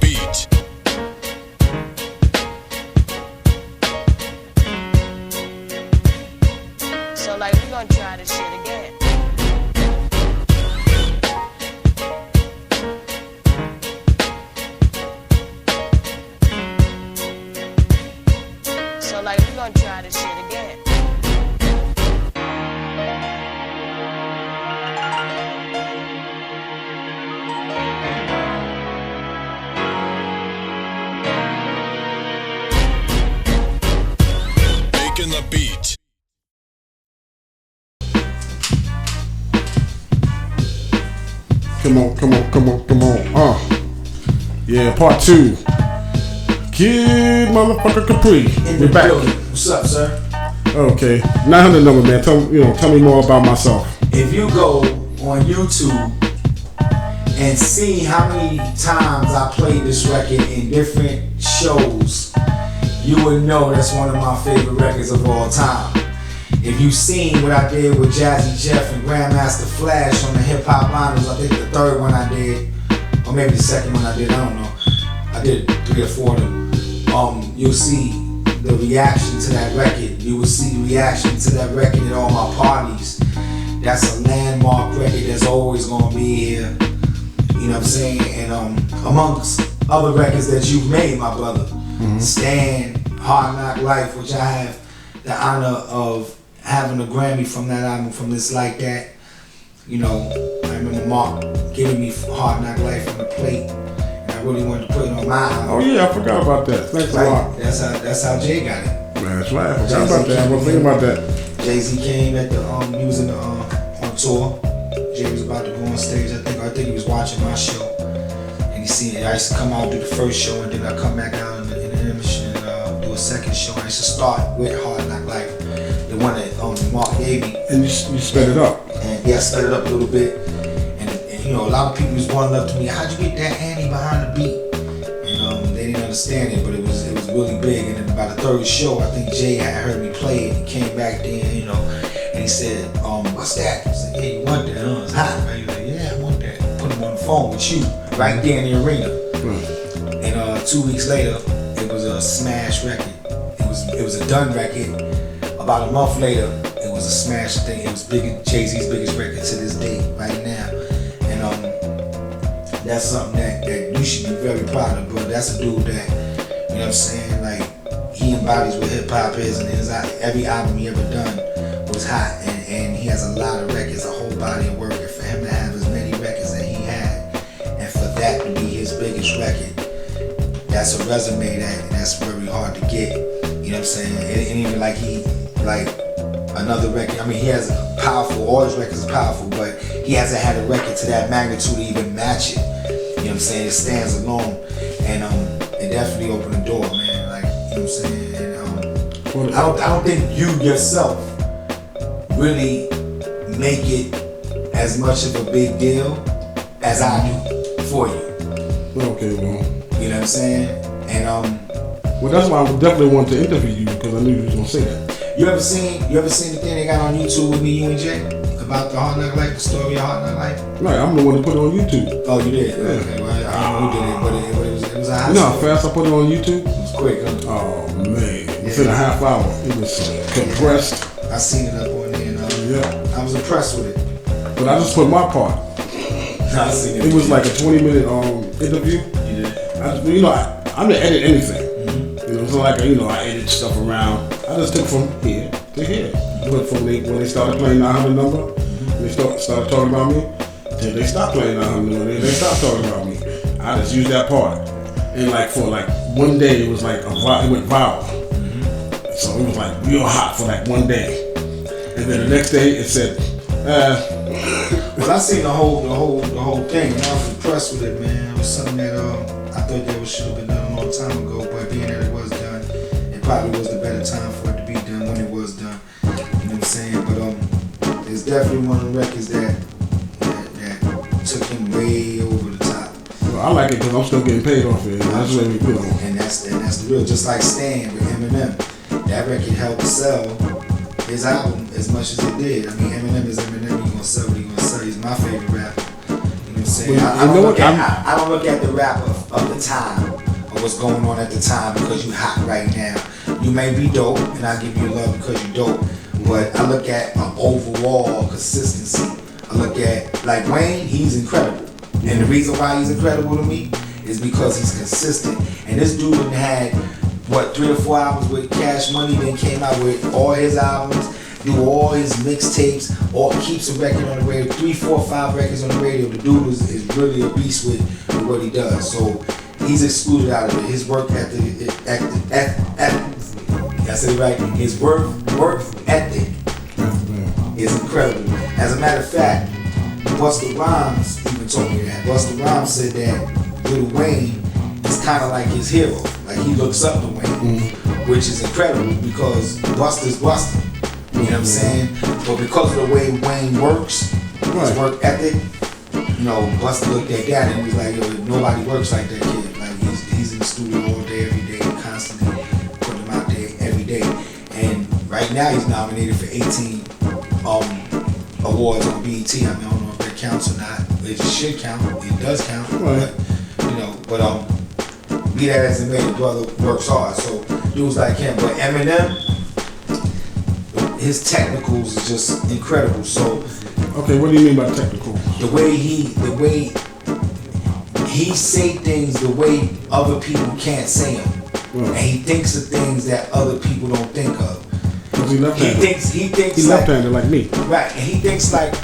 beat. So like we gonna try this shit again. So like we gonna try this shit again. Making the beat. Come on, come on, come on, come on. Yeah, part 2. Kid motherfucker Capri. We're back. What's up, sir? Okay. 900 number, man. Tell me more about myself. If you go on YouTube and see how many times I played this record in different shows, you would know that's one of my favorite records of all time. If you've seen what I did with Jazzy Jeff and Grandmaster Flash on the Hip Hop Finals, I think the third one I did, or maybe the second one I did, I don't know. I did 3 or 4 of them. You'll see the reaction to that record. You will see the reaction to that record at all my parties. That's a landmark record that's always gonna be here. You know what I'm saying? And amongst other records that you've made, my brother, Stand, Hard Knock Life, which I have the honor of having a Grammy from that album, from This Like That. You know, I remember Mark giving me Hard Knock Life on the plate, and I really wanted to put it on my album. Oh yeah, I forgot about that. Thanks a lot. That's how Jay got it. Man, that's right. I forgot about that. I wasn't thinking about that. Jay-Z came at the he was in the on tour. Jay was about to go on stage. I think he was watching my show, and he seen it. I used to come out and do the first show, and then I come back out in the intermission and do a second show. I used to start with Hard Knock Life, the one that Mark gave me. And you sped it up. And yeah, I sped it up a little bit. And you know, a lot of people was running up to me, how'd you get that Annie behind the beat? And they didn't understand it, but it was really big. And then by the third show, I think Jay had heard me play it and came back then, you know, and he said, what's that? I said, yeah, you want that? It's hot, right? He was like, yeah, I want that. Put him on the phone with you, right there in the arena. And 2 weeks later, it was a smash record. It was a done record. About a month later, it was a smash thing. It was Jay-Z's biggest record to this day, right now. And that's something that you should be very proud of, bro. That's a dude that, you know what I'm saying, like, he embodies what hip hop is, and every album he ever done was hot, and he has a lot of records, a whole body of work. And for him to have as many records that he had, and for that to be his biggest record, that's a resume that's very hard to get. You know what I'm saying? And even like another record. I mean, he has a powerful, all his records are powerful, but he hasn't had a record to that magnitude to even match it. You know what I'm saying? It stands alone, and it definitely opened the door, man. Like, you know what I'm saying? And I don't think you yourself really make it as much of a big deal as I do for you. Okay, well. You know what I'm saying? And well, that's why I definitely wanted to interview you, because I knew you was gonna say that. You ever seen the thing they got on YouTube with me, you and Jay, about the Hard Knock Life, the story of Hard Knock Life? Right, I'm the one that put it on YouTube. Oh, you did? Yeah. Okay, well, I don't know who did it, but it was a hot You know how story. fast I put it on YouTube? It was quick, huh? Oh man, within a half hour, it was compressed. I seen it up on there, and Yeah. I was impressed with it. But I just put my part. I seen it. It was like a 20-minute interview. You did? You know, I didn't edit anything. You know, so like, you know, I edit stuff around. I just took from here to here. But from when they started playing 900 number, they started talking about me, till they stopped playing 900 number, they stopped talking about me. I just used that part. And like for like one day, it was like it went viral. So it was like real hot for like one day. And then the next day, it said, Well, I seen the whole thing, and I was impressed with it, man. It was something that I thought that should have been done a long time ago, but being that it was done, it probably was the better time for it to be done when it was done. You know what I'm saying? But it's definitely one of the records that took him way over the top. well, I like it because I'm still getting paid off it. That's what we put on. And that's the real. Just like Stand with Eminem, that record helped sell his album as much as it did. I mean, Eminem is Eminem. He gonna sell what he gonna sell. He's my favorite rapper. You know what I'm saying? Well, I don't look at the rap of the time or what's going on at the time because you hot right now. You may be dope, and I give you love because you dope. But I look at an overall consistency. I look at, like Wayne, he's incredible. And the reason why he's incredible to me is because he's consistent. And this dude had, 3 or 4 albums with Cash Money, then came out with all his albums, do all his mixtapes, or keeps a record on the radio, 3, 4, 5 records on the radio. The dude is really a beast with what he does. So he's excluded out of it. His work ethic, I said it right, his work ethic is incredible. As a matter of fact, Busta Rhymes even told me that. Busta Rhymes said that Lil Wayne is kind of like his hero. Like he looks up to Wayne, which is incredible because Busta's Busta. You know what I'm saying? But because of the way Wayne works, his work ethic, you know, Busta looked at that and he was like, yo, nobody works like that kid. Like he's in the studio all day, every day, constantly putting him out there every day. And right now he's nominated for 18 awards on BET. I mean, I don't know if that counts or not. It should count. It does count. Right. But be that as it may, the brother works hard. So dudes like him. But Eminem, his technicals is just incredible. So okay, what do you mean by technical? The way he say things the way other people can't say them. Right. And he thinks of things that other people don't think of. He thinks He's left-handed like me. Right, and he thinks like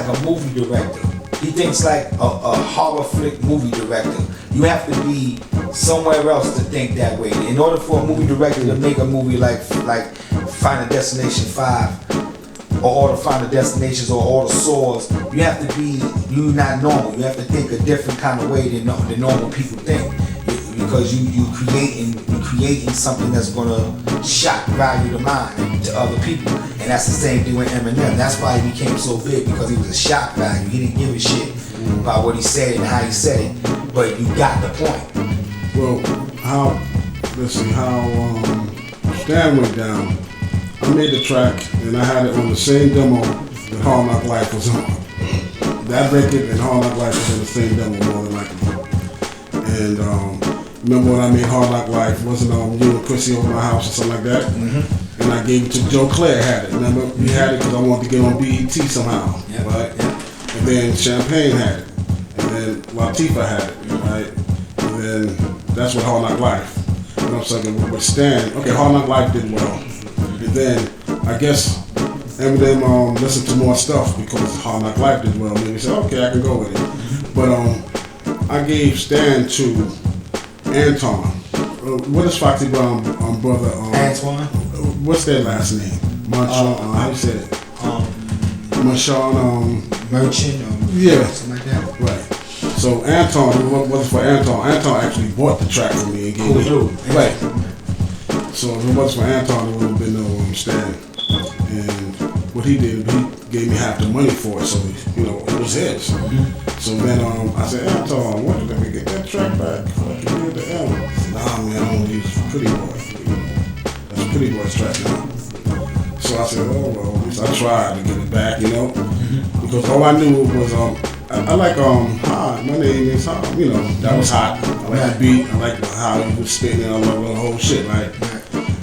a movie director. He thinks like a horror flick movie director. You have to be somewhere else to think that way. In order for a movie director to make a movie like Final Destination 5 or all the Final Destinations or all the Saws, you have to be not normal. You have to think a different kind of way than normal people think. Because you creating something that's gonna shock value to mind to other people, and that's the same thing with Eminem. That's why he became so big, because he was a shock value. He didn't give a shit about what he said and how he said it, but you got the point. Well, how Stan went down. I made the track and I had it on the same demo that Hard Knock Life was on. That record and Hard Knock Life was on the same demo more than likely. And remember when I made Hard Knock Life, wasn't you and Chrissy over my house or something like that? Mm-hmm. And I gave it to Joe Claire, had it. Remember? We had it because I wanted to get on BET somehow, right? Yeah. And then Champagne had it. And then Latifah had it, right? And then that's what Hard Knock Life. And I'm saying with Stan, okay, Hard Knock Life did well. And then I guess Eminem listened to more stuff because Hard Knock Life did well. Maybe he said, okay, I can go with it. But I gave Stan to Anton. What is Foxy Brown brother? Antoine. What's their last name? Monchon. How you say it? Monchon. Merchant. Yeah. Something like that. Right. So Anton, what was for Anton? Anton actually bought the track from me and gave it. Right. So if it wasn't for Anton, it would have been no Stan. And what he did, he gave me half the money for it, so it was his. So then I said, Anton, what did we get that track back? I can give it to Ellen. I said, nah, man, I don't use Pretty Boy. That's Pretty Boy's track now. So I said, oh well, at least I tried to get it back, because all I knew was I like Hi, my name is Hot. That was hot. I like the beat. I like how he was spitting and I love the whole shit, right?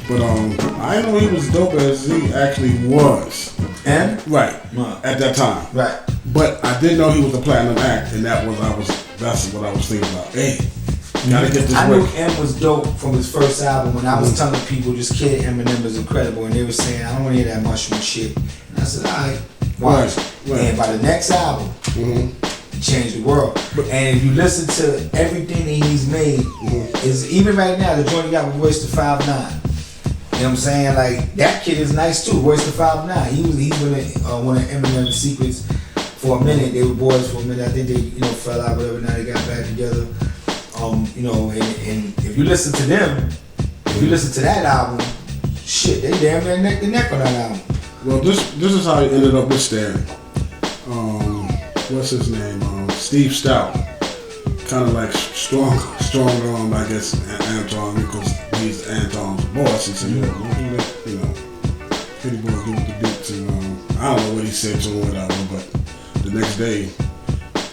But I didn't know he was dope as he actually was. And? Right. At that time. Right. But I didn't know he was a platinum act, and that's what I was thinking about. Hey, gotta get this I work. knew M was dope from his first album when I was telling people this kid Eminem is incredible, and they were saying I don't want to hear that mushroom shit. And I said, alright, watch. Right. And by the next album, he changed the world. And if you listen to everything that he's made, is even right now the joint he got with Royce the 5'9". You know what I'm saying? Like that kid is nice too. Royce the 5'9". He's been one of Eminem's secrets for a minute. They were boys for a minute. I think they fell out, whatever. Now they got back together. And if you listen to them, if you listen to that album, shit, they damn near neck to neck on that album. Well, this is how he ended up with Stan. What's his name? Steve Stout. Kind of like strong, I guess, Anton, because he's Anton's boss. He said, Pretty Boy give the beat to, I don't know what he said to him, whatever, but the next day,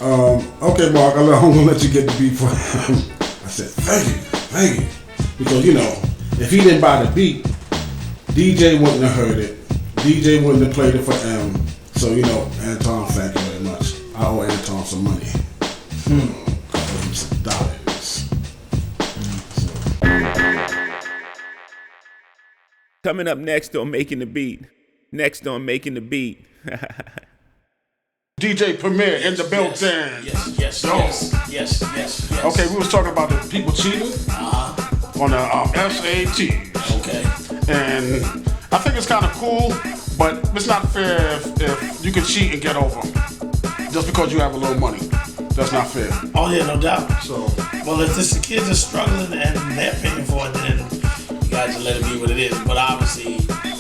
Okay, Mark, I'm gonna let you get the beat for him. I said, thank you. Because, you know, if he didn't buy the beat, DJ wouldn't have heard it. DJ wouldn't have played it for M. So, you know, Anton, thank you very much. I owe Anton some money. I owe him some dollars. Coming up next on Making the Beat. DJ Premier in the building. Yes. Okay, we was talking about the people cheating on the SATs. Okay. And I think it's kind of cool, but it's not fair if you can cheat and get over just because you have a little money. That's not fair. Oh yeah, no doubt. So, Well, if the kids are struggling and they're paying for it, then you gotta just let it be what it is. But obviously,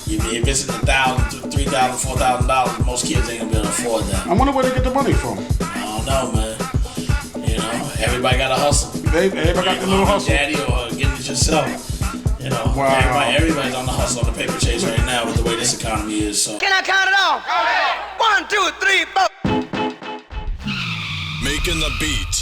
if it's $1,000, $3,000, $4,000, most kids ain't gonna be able to afford that. I wonder where they get the money from. I don't know, man. You know, everybody got to hustle. Everybody got the little hustle. Daddy or getting it yourself. You know, Wow. everybody's on the hustle, on the paper chase right now with the way this economy is. So. Can I count it off? 1, 2, 3, 4. Making the Beat.